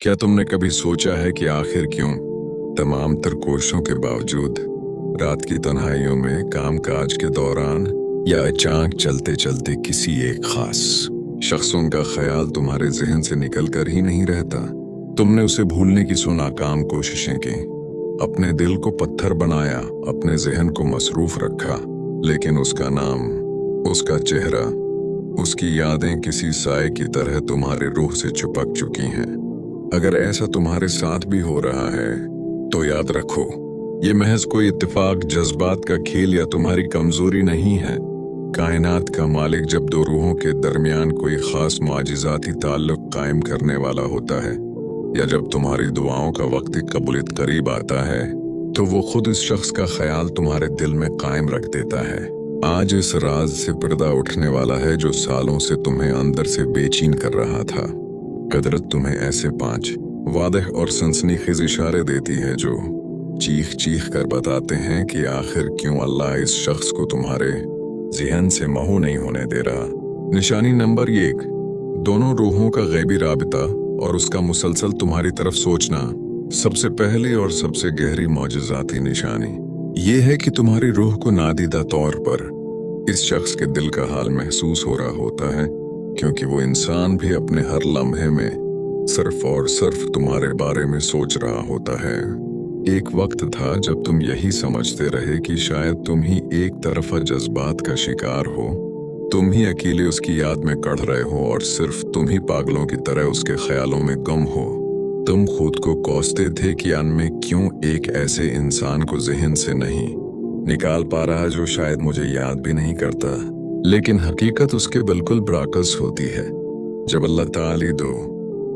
क्या तुमने कभी सोचा है कि आखिर क्यों तमाम तर कोशिशों के बावजूद रात की तन्हाइयों में कामकाज के दौरान या अचानक चलते चलते किसी एक खास शख्सों का ख्याल तुम्हारे जहन से निकल कर ही नहीं रहता। तुमने उसे भूलने की सो नाकाम कोशिशें की, अपने दिल को पत्थर बनाया, अपने जहन को मसरूफ रखा, लेकिन उसका नाम, उसका चेहरा, उसकी यादें किसी साए की तरह तुम्हारे रूह से चिपक चुकी हैं। अगर ऐसा तुम्हारे साथ भी हो रहा है तो याद रखो, ये महज कोई इत्तेफाक, जज्बात का खेल या तुम्हारी कमजोरी नहीं है। कायनात का मालिक जब दो रूहों के दरमियान कोई खास मुआजिजाती ताल्लुक कायम करने वाला होता है, या जब तुम्हारी दुआओं का वक्त कबूलियत करीब आता है, तो वो खुद इस शख्स का ख्याल तुम्हारे दिल में कायम रख देता है। आज इस राज से पर्दा उठने वाला है जो सालों से तुम्हें अंदर से बेचैन कर रहा था। कुदरत तुम्हें ऐसे 5 वादह और सनसनीखेज इशारे देती है जो चीख चीख कर बताते हैं कि आखिर क्यों अल्लाह इस शख्स को तुम्हारे ज़हन से महू नहीं होने दे रहा। निशानी नंबर 1, दोनों रूहों का गैबी राबिता और उसका मुसलसल तुम्हारी तरफ सोचना। सबसे पहली और सबसे गहरी मौजज़ाती निशानी ये है कि तुम्हारी रूह को नादीदा तौर पर इस शख्स के दिल का हाल महसूस हो रहा होता है, क्योंकि वो इंसान भी अपने हर लम्हे में सिर्फ और सिर्फ तुम्हारे बारे में सोच रहा होता है। एक वक्त था जब तुम यही समझते रहे कि शायद तुम ही एक तरफा जज्बात का शिकार हो, तुम ही अकेले उसकी याद में कढ़ रहे हो और सिर्फ तुम ही पागलों की तरह उसके ख्यालों में गुम हो। तुम खुद को कोसते थे कि अनमें क्यों एक ऐसे इंसान को जहन से नहीं निकाल पा रहा जो शायद मुझे याद भी नहीं करता, लेकिन हकीकत उसके बिल्कुल बरअक्स होती है। जब अल्लाह ताला दो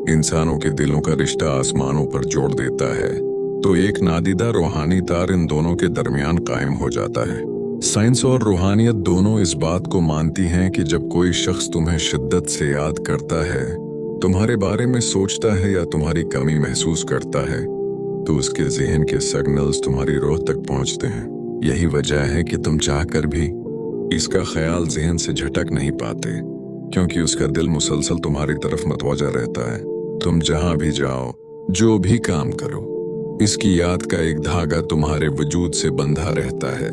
इंसानों के दिलों का रिश्ता आसमानों पर जोड़ देता है, तो एक नादीदा रूहानी तार इन दोनों के दरमियान कायम हो जाता है। साइंस और रूहानियत दोनों इस बात को मानती हैं कि जब कोई शख्स तुम्हें शिद्दत से याद करता है, तुम्हारे बारे में सोचता है या तुम्हारी कमी महसूस करता है, तो उसके जहन के सिग्नल्स तुम्हारी रूह तक पहुंचते हैं। यही वजह है कि तुम चाहकर भी इसका ख्याल जहन से झटक नहीं पाते, क्योंकि उसका दिल मुसलसल तुम्हारी तरफ मतवजा रहता है। तुम जहां भी जाओ, जो भी काम करो, इसकी याद का एक धागा तुम्हारे वजूद से बंधा रहता है,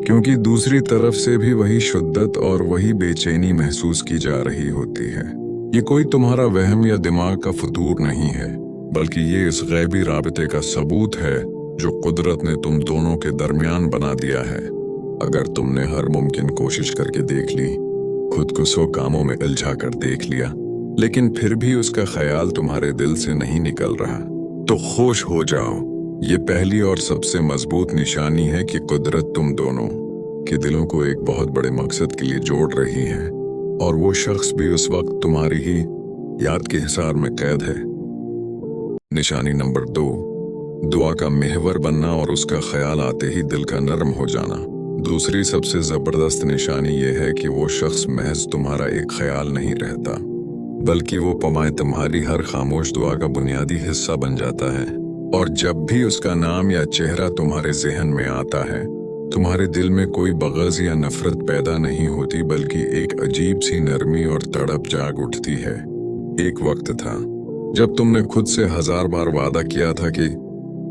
क्योंकि दूसरी तरफ से भी वही शिद्दत और वही बेचैनी महसूस की जा रही होती है। ये कोई तुम्हारा वहम या दिमाग का फतूर नहीं है, बल्कि ये इस गैबी राबिते का सबूत है जो कुदरत ने तुम दोनों के दरमियान बना दिया है। अगर तुमने हर मुमकिन कोशिश करके देख ली, खुद को 100 कामों में उलझा कर देख लिया, लेकिन फिर भी उसका ख्याल तुम्हारे दिल से नहीं निकल रहा, तो खुश हो जाओ। ये पहली और सबसे मजबूत निशानी है कि कुदरत तुम दोनों के दिलों को एक बहुत बड़े मकसद के लिए जोड़ रही है, और वो शख्स भी उस वक्त तुम्हारी ही याद के हिसार में कैद है। निशानी नंबर 2, दुआ का महवर बनना और उसका ख्याल आते ही दिल का नरम हो जाना। दूसरी सबसे जबरदस्त निशानी यह है कि वो शख्स महज तुम्हारा एक ख्याल नहीं रहता, बल्कि वो पमाए तुम्हारी हर खामोश दुआ का बुनियादी हिस्सा बन जाता है। और जब भी उसका नाम या चेहरा तुम्हारे जहन में आता है, तुम्हारे दिल में कोई बग़ज़ या नफरत पैदा नहीं होती, बल्कि एक अजीब सी नरमी और तड़प जाग उठती है। एक वक्त था जब तुमने खुद से 1000 बार वादा किया था कि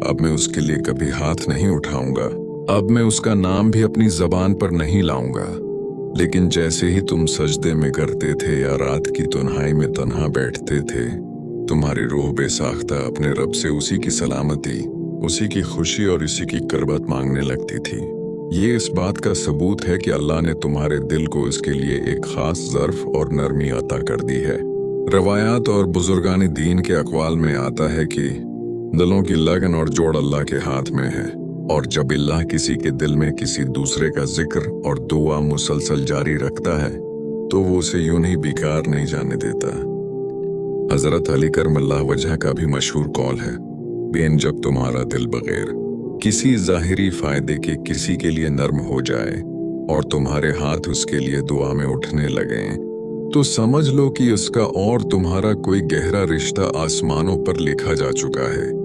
अब मैं उसके लिए कभी हाथ नहीं उठाऊंगा, अब मैं उसका नाम भी अपनी जबान पर नहीं लाऊंगा। लेकिन जैसे ही तुम सजदे में करते थे या रात की तन्हाई में तन्हा बैठते थे, तुम्हारी रूह बेसाख्ता अपने रब से उसी की सलामती, उसी की खुशी और इसी की कुर्बत मांगने लगती थी। ये इस बात का सबूत है कि अल्लाह ने तुम्हारे दिल को इसके लिए एक खास ज़र्फ और नरमी अता कर दी है। रवायात और बुजुर्गानी दीन के अक़वाल में आता है कि दिलों की लगन और जोड़ अल्लाह के हाथ में है, और जब अल्लाह किसी के दिल में किसी दूसरे का जिक्र और दुआ मुसलसल जारी रखता है, तो वो उसे यूं ही बेकार नहीं जाने देता। हजरत अली करमल्लाह वजह का भी मशहूर कौल है, बेन जब तुम्हारा दिल बगैर किसी ज़ाहिरी फायदे के किसी के लिए नर्म हो जाए और तुम्हारे हाथ उसके लिए दुआ में उठने लगे, तो समझ लो कि उसका और तुम्हारा कोई गहरा रिश्ता आसमानों पर लिखा जा चुका है।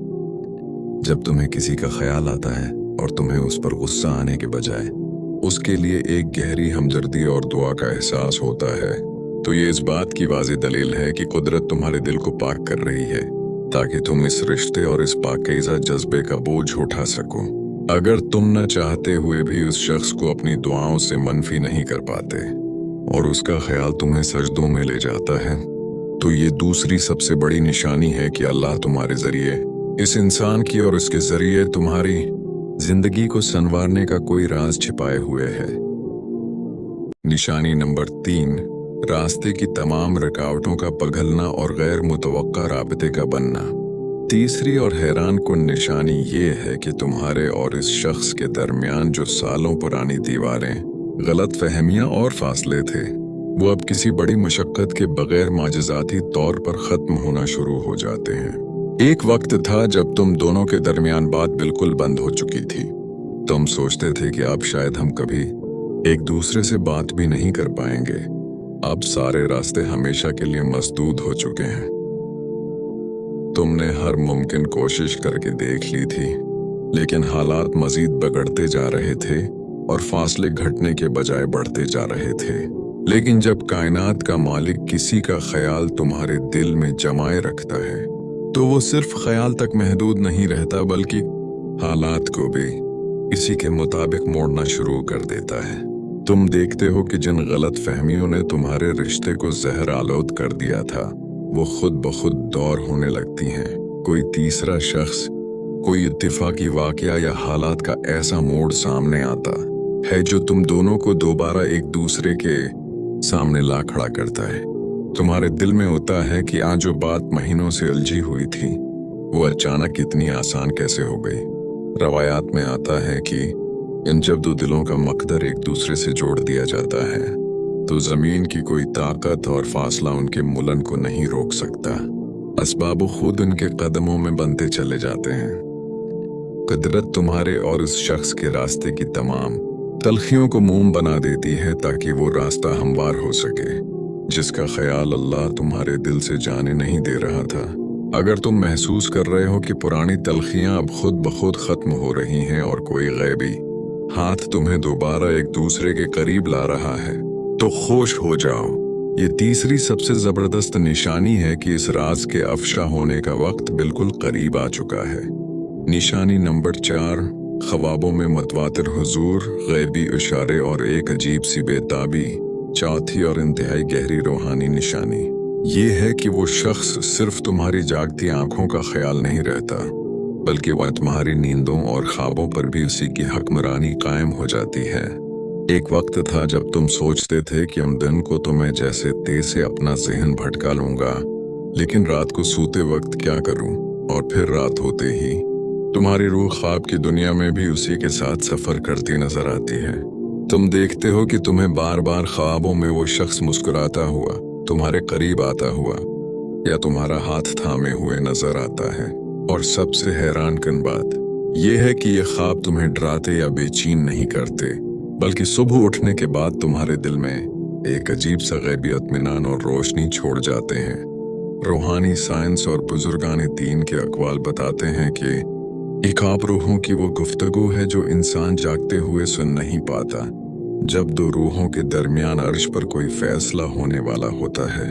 जब तुम्हें किसी का ख्याल आता है और तुम्हें उस पर गुस्सा आने के बजाय उसके लिए एक गहरी हमदर्दी और दुआ का एहसास होता है, तो ये इस बात की वाज़ेह दलील है कि कुदरत तुम्हारे दिल को पाक कर रही है। ताकि तुम इस रिश्ते और इस पाकीज़ा जज्बे का बोझ उठा सको। अगर तुम न चाहते हुए भी उस शख्स को अपनी दुआओं से मनफी नहीं कर पाते और उसका ख्याल तुम्हें सजदों में ले जाता है, तो ये दूसरी सबसे बड़ी निशानी है कि अल्लाह तुम्हारे जरिए इस इंसान की और उसके जरिए तुम्हारी जिंदगी को संवारने का कोई राज छिपाए हुए है। निशानी नंबर 3, रास्ते की तमाम रुकावटों का पिघलना और गैर मुतवक्का राबते का बनना। तीसरी और हैरान कुन निशानी ये है कि तुम्हारे और इस शख्स के दरमियान जो सालों पुरानी दीवारें, गलत फहमियां और फासले थे, वो अब किसी बड़ी मशक्कत के बगैर माजिजाती तौर पर खत्म होना शुरू हो जाते हैं। एक वक्त था जब तुम दोनों के दरमियान बात बिल्कुल बंद हो चुकी थी। तुम सोचते थे कि अब शायद हम कभी एक दूसरे से बात भी नहीं कर पाएंगे। अब सारे रास्ते हमेशा के लिए मसदूद हो चुके हैं। तुमने हर मुमकिन कोशिश करके देख ली थी, लेकिन हालात मजीद बिगड़ते जा रहे थे और फासले घटने के बजाय बढ़ते जा रहे थे। लेकिन जब कायनात का मालिक किसी का ख्याल तुम्हारे दिल में जमाए रखता है, तो वो सिर्फ ख्याल तक महदूद नहीं रहता, बल्कि हालात को भी इसी के मुताबिक मोड़ना शुरू कर देता है। तुम देखते हो कि जिन गलत फहमियों ने तुम्हारे रिश्ते को जहर आलूद कर दिया था, वो खुद ब खुद दौर होने लगती हैं। कोई तीसरा शख्स, कोई इत्तेफाकी वाकया या हालात का ऐसा मोड़ सामने आता है जो तुम दोनों को दोबारा एक दूसरे के सामने ला खड़ा करता है। तुम्हारे दिल में होता है कि आज जो बात महीनों से उलझी हुई थी, वो अचानक इतनी आसान कैसे हो गई। रवायात में आता है कि इन जब दो दिलों का मकदर एक दूसरे से जोड़ दिया जाता है, तो जमीन की कोई ताकत और फासला उनके मुलन को नहीं रोक सकता। असबाब खुद उनके कदमों में बनते चले जाते हैं। कुदरत तुम्हारे और उस शख्स के रास्ते की तमाम तलखियों को मोम बना देती है ताकि वो रास्ता हमवार हो सके, जिसका ख्याल अल्लाह तुम्हारे दिल से जाने नहीं दे रहा था। अगर तुम महसूस कर रहे हो कि पुरानी तलखियां अब खुद ब खुद खत्म हो रही हैं और कोई गैबी हाथ तुम्हें दोबारा एक दूसरे के करीब ला रहा है, तो खुश हो जाओ। ये तीसरी सबसे जबरदस्त निशानी है कि इस राज के अफशा होने का वक्त बिल्कुल करीब आ चुका है। निशानी नंबर 4, ख्वाबों में मतवातिर हुजूर, गैबी इशारे और एक अजीब सी बेताबी। चौथी और इंतहाई गहरी रूहानी निशानी ये है कि वो शख्स सिर्फ तुम्हारी जागती आंखों का ख्याल नहीं रहता, बल्कि वह तुम्हारी नींदों और ख्वाबों पर भी उसी की हुक्मरानी कायम हो जाती है। एक वक्त था जब तुम सोचते थे कि हम दिन को तो मैं जैसे तेज से अपना जहन भटका लूंगा, लेकिन रात को सोते वक्त क्या करूं। और फिर रात होते ही तुम्हारी रूह ख्वाब की दुनिया में भी उसी के साथ सफर करती नजर आती है। तुम देखते हो कि तुम्हें बार बार ख्वाबों में वो शख्स मुस्कुराता हुआ, तुम्हारे करीब आता हुआ या तुम्हारा हाथ थामे हुए नजर आता है। और सबसे हैरान कन बात यह है कि ये ख्वाब तुम्हें डराते या बेचैन नहीं करते, बल्कि सुबह उठने के बाद तुम्हारे दिल में एक अजीब सा गैबी इत्मीनान और रोशनी छोड़ जाते हैं। रूहानी साइंस और बुजुर्गान दीन के अक़वाल बताते हैं कि एक आप रूहों की वो गुफ्तगू है जो इंसान जागते हुए सुन नहीं पाता। जब दो रूहों के दरमियान अर्श पर कोई फैसला होने वाला होता है,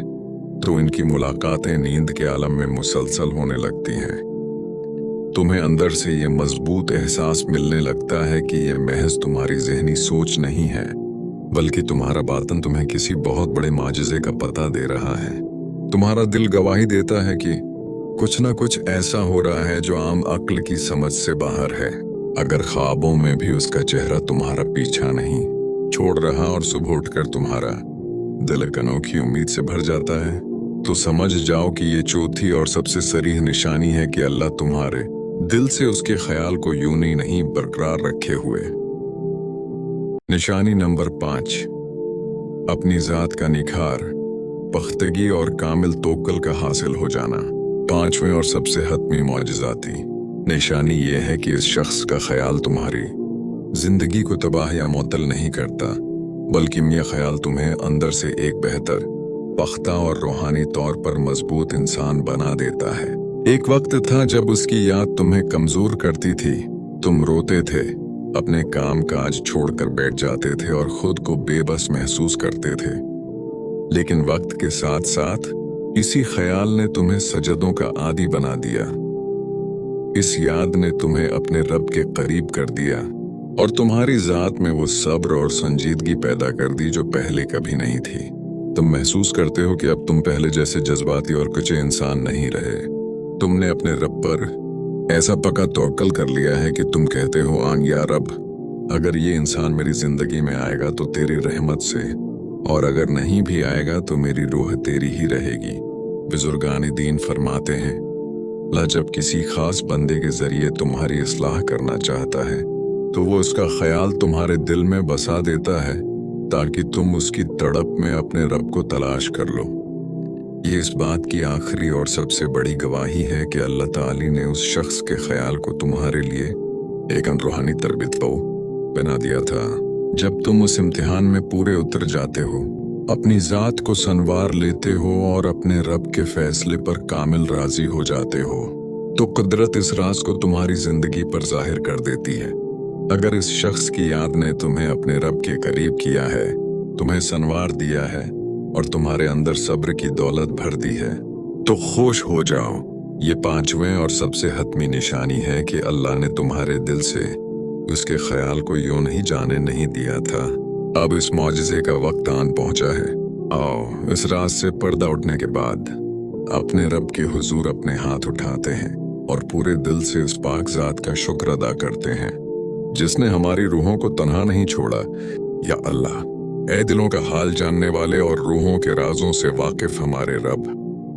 तो इनकी मुलाकातें नींद के आलम में मुसलसल होने लगती हैं। तुम्हें अंदर से ये मजबूत एहसास मिलने लगता है कि ये महज तुम्हारी जहनी सोच नहीं है, बल्कि तुम्हारा बातन तुम्हें किसी बहुत बड़े माजिज़े का पता दे रहा है। तुम्हारा दिल गवाही देता है कि कुछ ना कुछ ऐसा हो रहा है जो आम अक्ल की समझ से बाहर है। अगर ख्वाबों में भी उसका चेहरा तुम्हारा पीछा नहीं छोड़ रहा और सुबह उठकर तुम्हारा दिल एक अनोखी उम्मीद से भर जाता है, तो समझ जाओ कि ये चौथी और सबसे सरीह निशानी है कि अल्लाह तुम्हारे दिल से उसके ख्याल को यूं नहीं बरकरार रखे हुए। निशानी नंबर 5, अपनी जात का निखार, पख्तगी और कामिल तोक्कल का हासिल हो जाना। पांचवें और सबसे हतमी मौजिज़ाती निशानी ये है कि इस शख्स का ख्याल तुम्हारी जिंदगी को तबाह या मुअत्तल नहीं करता, बल्कि ये ख्याल तुम्हें अंदर से एक बेहतर, पख्ता और रूहानी तौर पर मजबूत इंसान बना देता है। एक वक्त था जब उसकी याद तुम्हें कमजोर करती थी। तुम रोते थे, अपने काम काज छोड़कर बैठ जाते थे और खुद को बेबस महसूस करते थे। लेकिन वक्त के साथ साथ इसी ख्याल ने तुम्हें सजदों का आदी बना दिया। इस याद ने तुम्हें अपने रब के करीब कर दिया और तुम्हारी जात में वो सब्र और संजीदगी पैदा कर दी जो पहले कभी नहीं थी। तुम महसूस करते हो कि अब तुम पहले जैसे जज्बाती और कच्चे इंसान नहीं रहे। तुमने अपने रब पर ऐसा पक्का तवक्कल कर लिया है कि तुम कहते हो आन या रब, अगर ये इंसान मेरी जिंदगी में आएगा तो तेरी रहमत से, और अगर नहीं भी आएगा तो मेरी रूह तेरी ही रहेगी। बुजुर्गान दीन फरमाते हैं, अल्लाह जब किसी खास बंदे के जरिए तुम्हारी इस्लाह करना चाहता है तो वो उसका ख्याल तुम्हारे दिल में बसा देता है ताकि तुम उसकी तड़प में अपने रब को तलाश कर लो। ये इस बात की आखिरी और सबसे बड़ी गवाही है कि अल्लाह ताली ने उस शख्स के ख्याल को तुम्हारे लिए एक रूहानी तरबियत बना दिया था। जब तुम उस इम्तिहान में पूरे उतर जाते हो, अपनी जात को संवार लेते हो और अपने रब के फैसले पर कामिल राजी हो जाते हो, तो कुदरत इस राज को तुम्हारी जिंदगी पर जाहिर कर देती है। अगर इस शख्स की याद ने तुम्हें अपने रब के करीब किया है, तुम्हें संवार दिया है और तुम्हारे अंदर सब्र की दौलत भर दी है, तो खुश हो जाओ। ये पांचवें और सबसे हतमी निशानी है कि अल्लाह ने तुम्हारे दिल से उसके ख्याल को यूं नहीं जाने नहीं दिया था। अब इस मौजिज़े का वक्त आन पहुंचा है। आओ इस राज से पर्दा उठने के बाद अपने रब के हुजूर अपने हाथ उठाते हैं और पूरे दिल से उस पाक ज़ात का शुक्र अदा करते हैं जिसने हमारी रूहों को तन्हा नहीं छोड़ा। या अल्लाह, ऐ दिलों का हाल जानने वाले और रूहों के राजों से वाकिफ हमारे रब,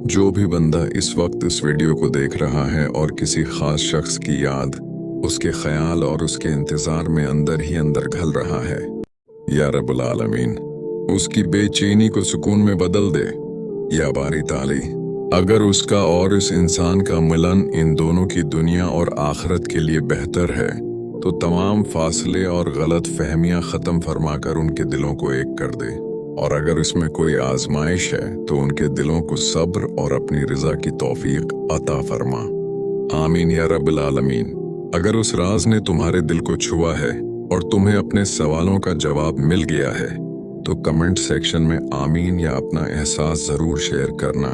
जो भी बंदा इस वक्त इस वीडियो को देख रहा है और किसी खास शख्स की याद, उसके ख्याल और उसके इंतजार में अंदर ही अंदर घल रहा है, या रब्बुल आलमीन उसकी बेचैनी को सुकून में बदल दे। या बारी ताली, अगर उसका और इस इंसान का मिलन इन दोनों की दुनिया और आखिरत के लिए बेहतर है तो तमाम फासले और गलत फहमियां ख़त्म फरमाकर उनके दिलों को एक कर दे, और अगर इसमें कोई आजमाइश है तो उनके दिलों को सब्र और अपनी रज़ा की तौफीक अता फरमा। आमीन या रब्बुल आलमीन। अगर उस राज ने तुम्हारे दिल को छुआ है और तुम्हें अपने सवालों का जवाब मिल गया है तो कमेंट सेक्शन में आमीन या अपना एहसास ज़रूर शेयर करना।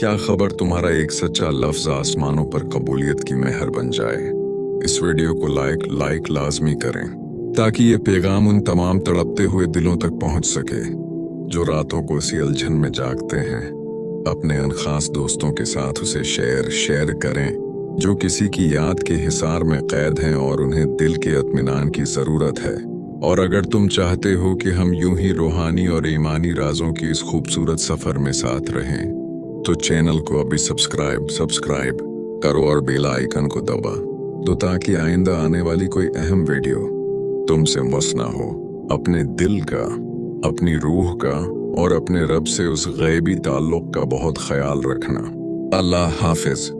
क्या खबर तुम्हारा एक सच्चा लफ्ज़ आसमानों पर कबूलियत की मेहर बन जाए। इस वीडियो को लाइक लाजमी करें ताकि ये पैगाम उन तमाम तड़पते हुए दिलों तक पहुंच सके जो रातों को इसी उलझन में जागते हैं। अपने उन खास दोस्तों के साथ उसे शेयर करें जो किसी की याद के हिसार में कैद हैं और उन्हें दिल के इत्मीनान की ज़रूरत है। और अगर तुम चाहते हो कि हम यूं ही रूहानी और ईमानी राजों की इस खूबसूरत सफ़र में साथ रहें तो चैनल को अभी सब्सक्राइब करो और बेल आइकन को दबा दो ताकि आइंदा आने वाली कोई अहम वीडियो तुमसे मिस ना हो। अपने दिल का, अपनी रूह का और अपने रब से उस गैबी ताल्लुक का बहुत ख्याल रखना। अल्लाह हाफिज।